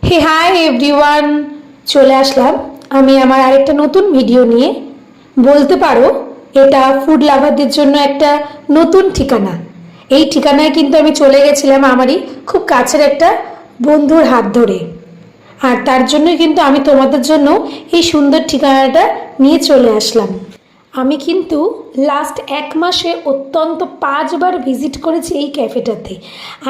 হে hi everyone, চলে আসলাম আমি আমার আরেকটা নতুন ভিডিও নিয়ে। বলতে পারো এটা ফুড লাভারদের জন্য একটা নতুন ঠিকানা। এই ঠিকানায় কিন্তু আমি চলে গেছিলাম আমারই খুব কাছের একটা বন্ধুর হাত ধরে, আর তার জন্যই কিন্তু আমি তোমাদের জন্য এই সুন্দর ঠিকানাটা নিয়ে চলে আসলাম। আমি কিন্তু লাস্ট 1 মাসে অত্যন্ত 5বার ভিজিট করেছি এই ক্যাফেটাতে।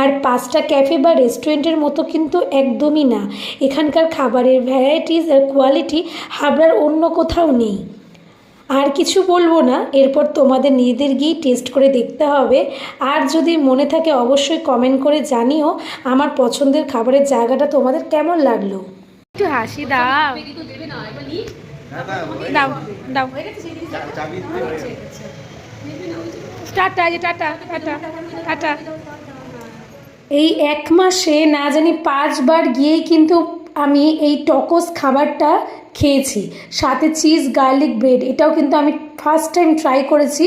আর 5টা ক্যাফে বা রেস্টুরেন্টের মতো কিন্তু একদমই না। এখানকার খাবারের ভ্যারাইটিস আর কোয়ালিটি হাবড়ার অন্য কোথাও নেই। আর কিছু বলবো না, এরপর তোমাদের নিজেদের গিয়ে টেস্ট করে দেখতে হবে। আর যদি মনে থাকে অবশ্যই কমেন্ট করে জানিও আমার পছন্দের খাবারের জায়গাটা তোমাদের কেমন লাগলো। একটু হাসি দাও, দাও দাও। Tata, tata tata tata. এই 1 মাসে না জানি 5বার গিয়েই কিন্তু আমি এই টকোস খাবারটা খেয়েছি, সাথে চিজ গার্লিক ব্রেড। এটাও কিন্তু আমি ফার্স্ট টাইম ট্রাই করেছি।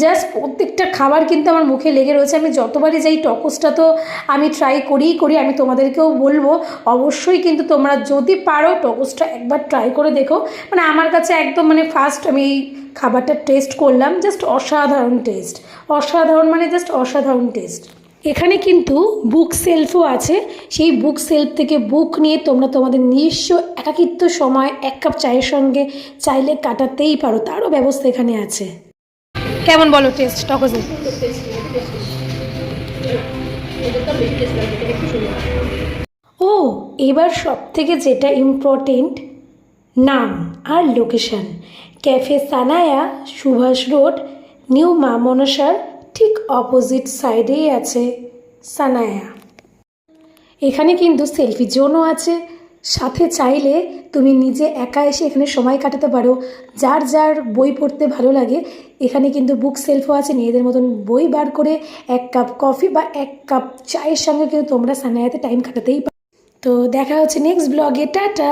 জাস্ট প্রত্যেকটা খাবার কিন্তু আমার মুখে লেগে রয়েছে। আমি যতবারই যাই টকোসটা তো আমি ট্রাই করি। আমি তোমাদেরকেও বলবো অবশ্যই কিন্তু তোমরা যদি পারো টকোসটা একবার ট্রাই করে দেখো। মানে আমার কাছে একদম ফার্স্ট আমি এই খাবারটা টেস্ট করলাম, জাস্ট অসাধারণ টেস্ট। অসাধারণ মানে জাস্ট অসাধারণ টেস্ট। এখানে কিন্তু বুক সেলফও আছে। সেই বুক সেলফ থেকে বুক নিয়ে তোমরা তোমাদের নিজস্ব একাকিত্ব সময় 1 কাপ চায়ের সঙ্গে চাইলে কাটাতেই পারো, তারও ব্যবস্থা এখানে আছে। কেমন বলো টেস্ট টকোজের? ও, এবার সব থেকে যেটা ইম্পর্টেন্ট, নাম আর location. Cafe Sanaya, Subhash road, new মা মনসার ঠিক অপোজিট সাইডেই আছে সানায়া। এখানে কিন্তু সেলফি জোনও আছে। সাথে চাইলে তুমি নিজে একা এসে এখানে সময় কাটাতে পারো। যার যার বই পড়তে ভালো লাগে, এখানে কিন্তু বুক সেলফও আছে। নিজেদের মতন বই বার করে 1 কাপ কফি বা 1 কাপ চায়ের সঙ্গে কিন্তু তোমরা সানায়াতে টাইম কাটাতেই পারো। তো দেখা হচ্ছে নেক্সট ব্লগে। টাটা।